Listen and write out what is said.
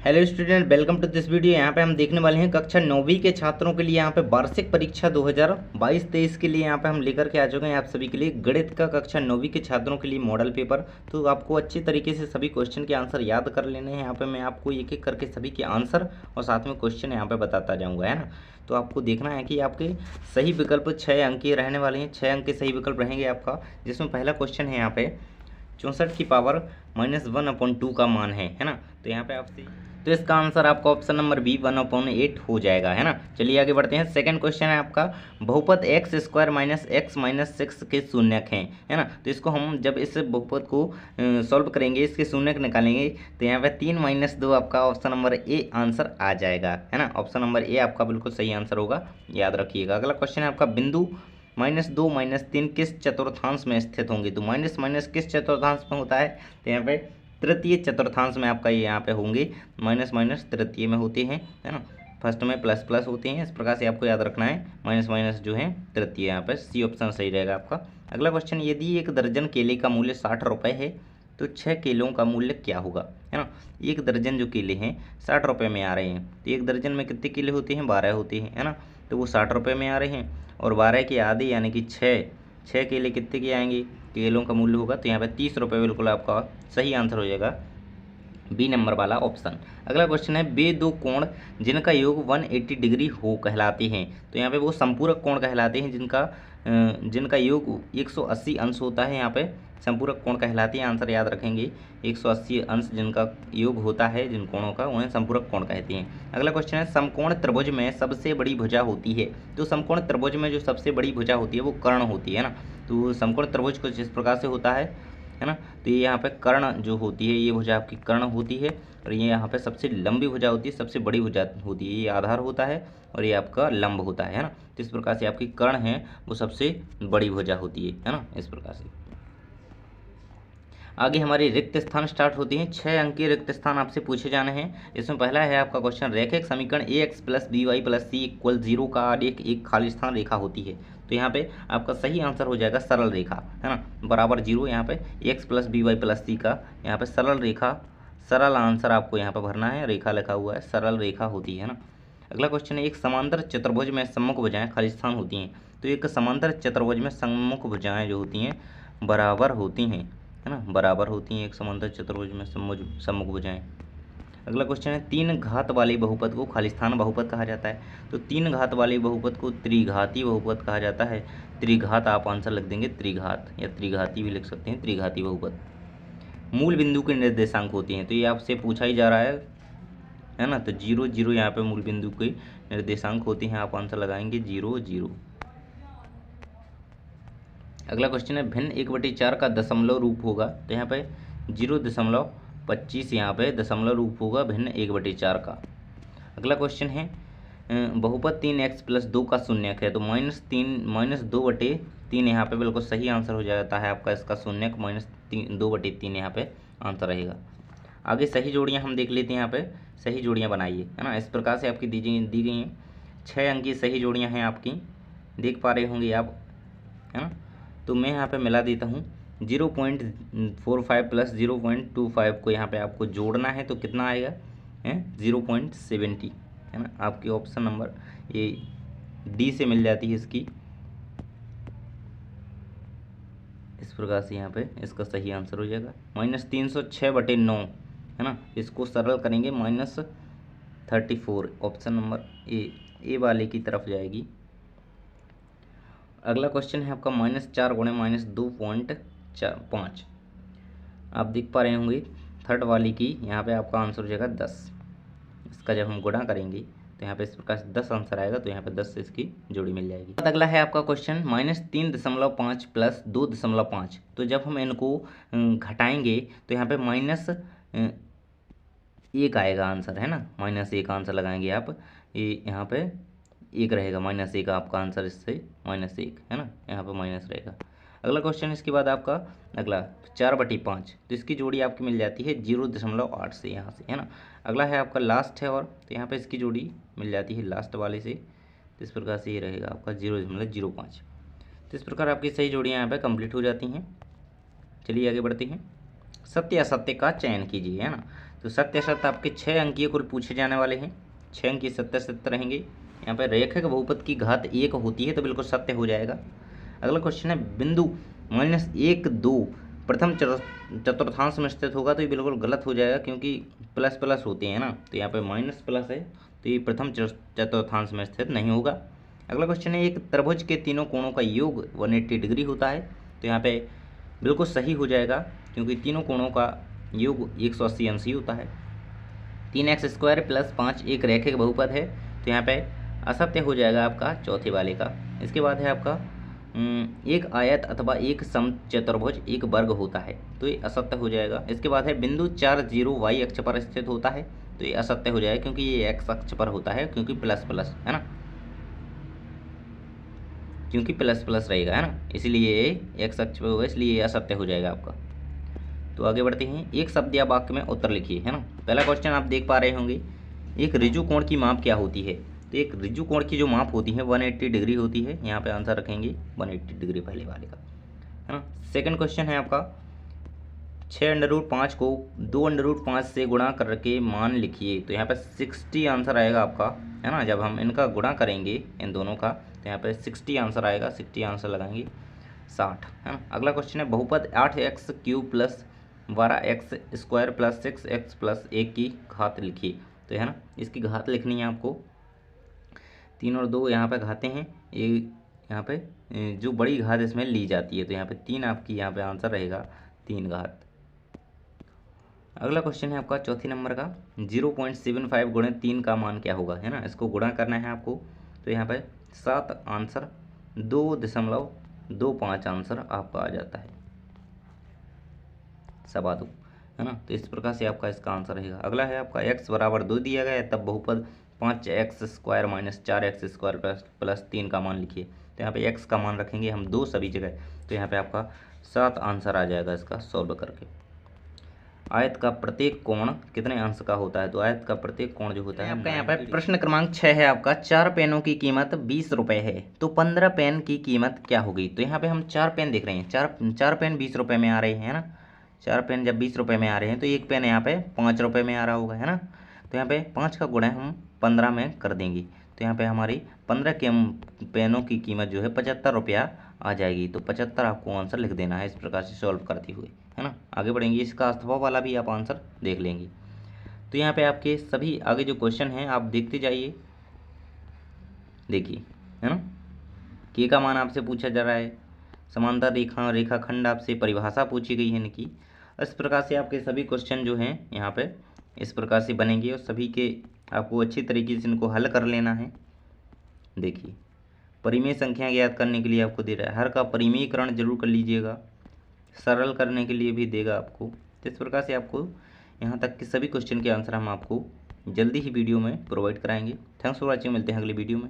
Hello student, welcome to this video. यहाँ पे हम देखने वाले हैं कक्षा 9वीं के छात्रों के लिए यहाँ पे वार्षिक परीक्षा 2022-23 के लिए यहाँ पे हम लेकर के आ चुके हैं आप सभी के लिए गणित का कक्षा 9वीं के छात्रों के लिए मॉडल पेपर। तो आपको अच्छी तरीके से सभी क्वेश्चन के आंसर याद कर लेने हैं। यहाँ पे मैं आपको एक एक करके सभी के आंसर और साथ में क्वेश्चन यहाँ पे बताता जाऊँगा, है ना। तो आपको देखना है कि आपके सही विकल्प 6 अंक के रहने वाले हैं। 6 अंक के सही विकल्प रहेंगे आपका, जिसमें पहला क्वेश्चन है यहाँ पे 64 की पावर -1/2 का मान है ना। तो यहाँ पे आपसे तो इसका आंसर आपका ऑप्शन नंबर बी 1/8 हो जाएगा, है ना। चलिए आगे बढ़ते हैं। सेकंड क्वेश्चन है आपका बहुपद x² - x - 6 के शून्यक हैं, है ना। तो इसको हम जब इस बहुपद को सॉल्व करेंगे, इसके शून्यक निकालेंगे, तो यहाँ पे 3 - 2 आपका ऑप्शन नंबर ए आंसर आ जाएगा, है ना। ऑप्शन नंबर ए आपका बिल्कुल सही आंसर होगा, याद रखिएगा। अगला क्वेश्चन है आपका बिंदु -2 - 3 किस चतुर्थांश में स्थित होंगे। तो माइनस माइनस किस चतुर्थांश में होता है, तो यहाँ पे तृतीय चतुर्थांश में आपका ये यहाँ पे होंगे। माइनस माइनस तृतीय में होते हैं, है ना। फर्स्ट में प्लस प्लस होते हैं, इस प्रकार से आपको याद रखना है। माइनस माइनस जो है तृतीय, यहाँ पे सी ऑप्शन सही रहेगा आपका। अगला क्वेश्चन, यदि एक दर्जन केले का मूल्य 60 रुपये है तो 6 केलों का मूल्य क्या होगा, है ना। एक दर्जन जो केले हैं 60 रुपये में आ रहे हैं, तो एक दर्जन में कितने केले होते हैं, 12 होते हैं, है ना। तो वो 60 रुपये में आ रहे हैं और 12 के आधे यानी कि 6 केले कितने के आएंगे, केलों का मूल्य होगा, तो यहाँ पे 30 रुपये बिल्कुल आपका सही आंसर हो जाएगा, बी नंबर वाला ऑप्शन। अगला क्वेश्चन है वे दो कोण जिनका योग 180 डिग्री हो कहलाते हैं। तो यहाँ पे वो संपूरक कोण कहलाते हैं जिनका योग 180 अंश होता है, यहाँ पे संपूरक कोण कहलाते हैं। आंसर याद रखेंगे, 180 अंश जिनका योग होता है जिन कोणों का, उन्हें संपूरक कोण कहते हैं। अगला क्वेश्चन है समकोण त्रिभुज में सबसे बड़ी भुजा होती है। तो समकोण त्रिभुज में जो सबसे बड़ी भुजा होती है वो कर्ण होती है ना। तो समकोण त्रिभुज कुछ इस प्रकार से होता है ना। तो ये यहाँ पे कर्ण जो होती है, ये भुजा आपकी कर्ण होती है, और ये यहाँ पे सबसे लंबी भुजा होती है, सबसे बड़ी भुजा होती है, ये आधार होता है और ये आपका लंब होता है ना। तो इस प्रकार से आपकी कर्ण है वो सबसे बड़ी भुजा होती है ना, इस प्रकार से। आगे हमारी रिक्त स्थान स्टार्ट होती हैं। 6 अंक के रिक्त स्थान आपसे पूछे जाने हैं। इसमें पहला है आपका क्वेश्चन, रैखिक समीकरण ax + by + c = 0 का आलेख एक खाली स्थान रेखा होती है। तो यहाँ पे आपका सही आंसर हो जाएगा सरल रेखा, है ना, बराबर 0। यहाँ पे x + by + c का यहाँ पे सरल रेखा, सरल आंसर आपको यहाँ पे भरना है, रेखा लिखा हुआ है, सरल रेखा होती है ना। अगला क्वेश्चन है एक समांतर चतुर्भुज में सम्मुख भुजाएं खाली स्थान होती हैं। तो एक समांतर चतुर्भुज में सम्मुख भुजाएं जो होती हैं बराबर होती हैं, है ना, बराबर होती हैं एक समांतर चतुर्भुज में सम्मुख भुजाएं। अगला क्वेश्चन है 3 घात वाले बहुपद को खालिस्तान बहुपद कहा जाता है। तो 3 घात वाले बहुपद को त्रिघाती बहुपद कहा जाता है। त्रिघात आप आंसर लिख देंगे त्रिघात, या त्रिघाती भी लिख सकते हैं, त्रिघाती बहुपद। मूल बिंदु के निर्देशांक होते हैं। तो ये आपसे पूछा ही जा रहा है ना। तो 0 0 यहाँ पे मूल बिंदु के निर्देशांक होते हैं, आप आंसर लगाएंगे 0 0। अगला क्वेश्चन है भिन्न 1/4 का दशमलव रूप होगा। तो यहाँ पे 0.25 यहाँ पे दशमलव रूप होगा भिन्न 1/4 का। अगला क्वेश्चन है बहुपद 3x + 2 का शून्यक है। तो -2/3 यहाँ पे बिल्कुल सही आंसर हो जाता है आपका इसका शून्यक, -2/3 यहाँ पे आंसर रहेगा। आगे सही जोड़ियाँ हम देख लेते हैं। यहाँ पे सही जोड़ियाँ बनाइए, है ना। इस प्रकार से आपकी दी गई हैं 6 अंक की सही जोड़ियाँ हैं आपकी, देख पा रहे होंगे आप, है ना। तो मैं यहाँ पे मिला देता हूँ 0.45 + 0.25 को यहाँ पे आपको जोड़ना है, तो कितना आएगा, है 0.70, है ना। आपकी ऑप्शन नंबर ये डी से मिल जाती है इसकी। इस प्रकार से यहाँ पे इसका सही आंसर हो जाएगा -306/9, है ना। इसको सरल करेंगे -34, ऑप्शन नंबर ए वाले की तरफ जाएगी। अगला क्वेश्चन है आपका -4 × -2.5। आप देख पा रहे होंगे थर्ड वाली की, यहाँ पे आपका आंसर हो जाएगा 10। इसका जब हम गुणा करेंगे तो यहाँ पे इस प्रकार से 10 आंसर आएगा, तो यहाँ पे 10 से इसकी जोड़ी मिल जाएगी। अगला है आपका क्वेश्चन -3.5 + 2.5। तो जब हम इनको घटाएंगे तो यहाँ पे -1 आएगा आंसर, है ना। -1 आंसर लगाएंगे आप, ये यहाँ पे 1 रहेगा, -1 आपका आंसर, इससे -1, है ना, यहाँ पे माइनस रहेगा। अगला क्वेश्चन इसके बाद आपका अगला 4/5। तो इसकी जोड़ी आपकी मिल जाती है 0.8 से, यहाँ से, है ना। अगला है आपका लास्ट है, और तो यहाँ पे इसकी जोड़ी मिल जाती है लास्ट वाले से, तो इस प्रकार से ये रहेगा आपका 0.05। तो इस प्रकार आपकी सही जोड़ियाँ यहाँ पे कंप्लीट हो जाती हैं। चलिए आगे बढ़ते हैं। सत्य असत्य का चयन कीजिए, है ना। तो तो सत्य असत्य आपके 6 अंकीय कुल पूछे जाने वाले हैं। 6 अंकीय सत्य सत्य रहेंगे। यहाँ पर रेखक बहुपद की घात 1 होती है तो बिल्कुल सत्य हो जाएगा। अगला क्वेश्चन है बिंदु -1 2 प्रथम चतुर्थांश में स्थित होगा तो ये बिल्कुल गलत हो जाएगा, क्योंकि प्लस प्लस होते हैं ना, तो यहाँ पे माइनस प्लस है तो ये प्रथम चतुर्थांश में स्थित नहीं होगा। अगला क्वेश्चन है एक त्रिभुज के तीनों कोणों का योग 180 डिग्री होता है, तो यहाँ पे बिल्कुल सही हो जाएगा, क्योंकि तीनों कोणों का योग 180 अंश होता है। 3x² + 5 एक रैखिक बहुपद है, तो यहाँ पे असत्य हो जाएगा आपका चौथे वाले का। इसके बाद है आपका एक आयत अथवा एक समचतुर्भुज एक वर्ग होता है, तो ये असत्य हो जाएगा। इसके बाद है बिंदु 4 0 y अक्ष पर स्थित होता है, तो ये असत्य हो जाएगा, क्योंकि ये x अक्ष पर होता है, क्योंकि प्लस प्लस है ना, क्योंकि प्लस प्लस रहेगा है ना, इसलिए ये x अक्ष पर होगा, इसलिए ये असत्य हो जाएगा आपका। तो आगे बढ़ते हैं। एक शब्द या वाक्य में उत्तर लिखिए, है ना। पहला क्वेश्चन आप देख पा रहे होंगे, एक ऋजु कोण की माप क्या होती है। तो एक ऋजु कोण की जो माप होती है 180 डिग्री होती है। यहाँ पे आंसर रखेंगे 180 डिग्री पहले वाले का, है ना। सेकंड क्वेश्चन है आपका 6√5 को 2√5 से गुणा करके मान लिखिए। तो यहाँ पे 60 आंसर आएगा आपका, है ना। जब हम इनका गुणा करेंगे इन दोनों का, तो यहाँ पे 60 आंसर आएगा। 60 आंसर लगाएंगे 60, है ना। अगला क्वेश्चन है बहुपद 8x³ + 12x² + 6x + 1 की घात लिखिए। तो है ना, इसकी घात लिखनी है आपको। 3 और 2 यहाँ पे घाते हैं, ये यहाँ पे जो बड़ी घात इसमें ली जाती है, तो यहाँ पे 3 आपकी यहाँ पे आंसर रहेगा 3 घात। अगला क्वेश्चन है आपका चौथी नंबर का 0.75 × 3 का मान क्या होगा, है ना। इसको गुणा करना है आपको, तो यहाँ पे 7 आंसर 2.25 आंसर आपका आ जाता है, 2.25, है ना। तो इस प्रकार से आपका इसका आंसर रहेगा। अगला है आपका x = 2 दिया गया है, तब बहुपद 5x² - 4x² + 3 का मान लिखिए। तो यहाँ पे x का मान रखेंगे हम 2 सभी जगह, तो यहाँ पे आपका 7 आंसर आ जाएगा इसका सॉल्व करके। आयत का प्रत्येक कोण कितने अंश का होता है। तो आयत का प्रत्येक कोण जो होता है आपका, यहाँ पे प्रश्न क्रमांक 6 है आपका 4 पेनों की कीमत 20 रुपये है, तो 15 पेन की कीमत क्या होगी। तो यहाँ पे हम 4 पेन देख रहे हैं, चार पेन 20 रुपये में आ रहे हैं, है ना। 4 पेन जब 20 रुपये में आ रहे हैं, तो एक पेन यहाँ पे 5 रुपये में आ रहा होगा, है ना। तो यहाँ पे 5 का गुणा हम 15 में कर देंगे, तो यहाँ पे हमारी 15 के पेनों की कीमत जो है 75 रुपया आ जाएगी। तो 75 आपको आंसर लिख देना है, इस प्रकार से सॉल्व करते हुए, है ना। आगे बढ़ेंगे, इसका अथवा वाला भी आप आंसर देख लेंगे। तो यहाँ पे आपके सभी आगे जो क्वेश्चन हैं आप देखते जाइए, देखिए, है ना। के का मान आपसे पूछा जा रहा है, समांतर रेखाखंड आपसे परिभाषा पूछी गई है इनकी। इस प्रकार से आपके सभी क्वेश्चन जो हैं यहाँ पे इस प्रकार से बनेंगे, और सभी के आपको अच्छी तरीके से इनको हल कर लेना है। देखिए, परिमेय संख्या ज्ञात करने के लिए आपको दे रहा है, हर का परिमेयकरण जरूर कर लीजिएगा, सरल करने के लिए भी देगा आपको। तो इस प्रकार से आपको यहाँ तक के सभी क्वेश्चन के आंसर हम आपको जल्दी ही वीडियो में प्रोवाइड कराएंगे। थैंक्स फॉर वॉचिंग, मिलते हैं अगली वीडियो में।